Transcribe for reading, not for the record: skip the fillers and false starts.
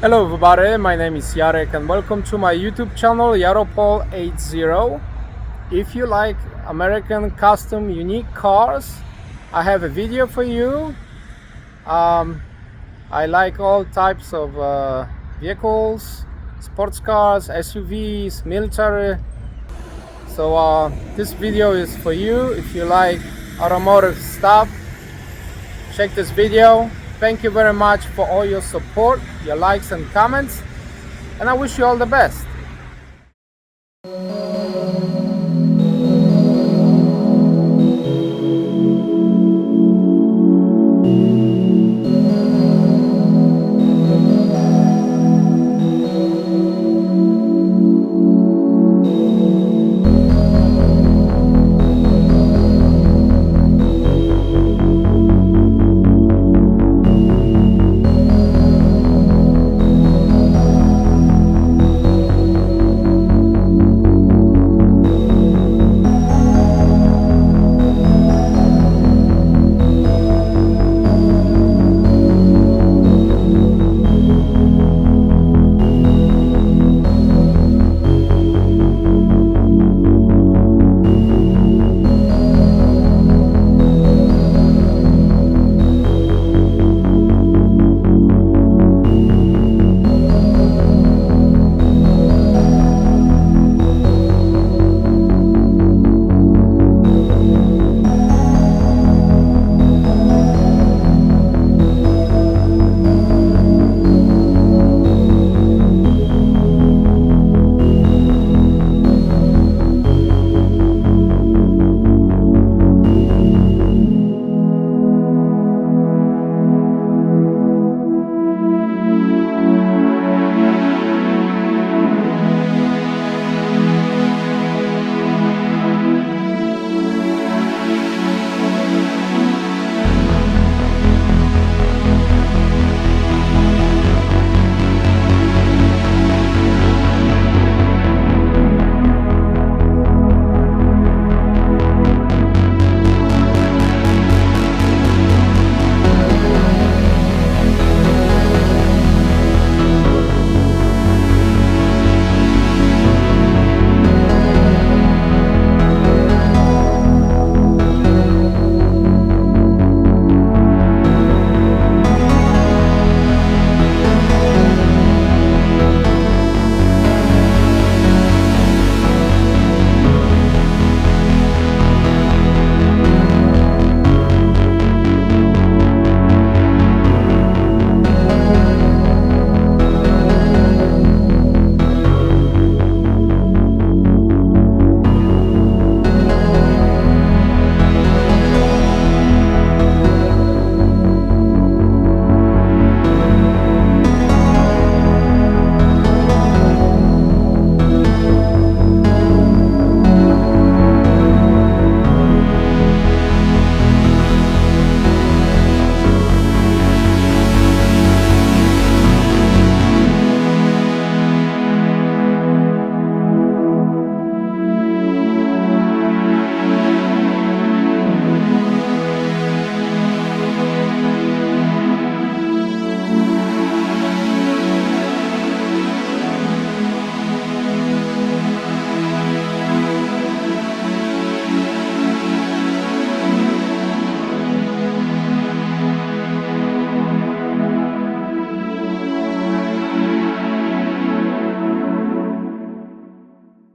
Hello everybody, my name is Jarek and welcome to my YouTube channel Jaropol80. If you like American custom unique cars, I have a video for you. I like all types of vehicles, sports cars, SUVs, military. So this video is for you. If you like automotive stuff, check this video. Thank you very much for all your support, your likes and comments, and I wish you all the best.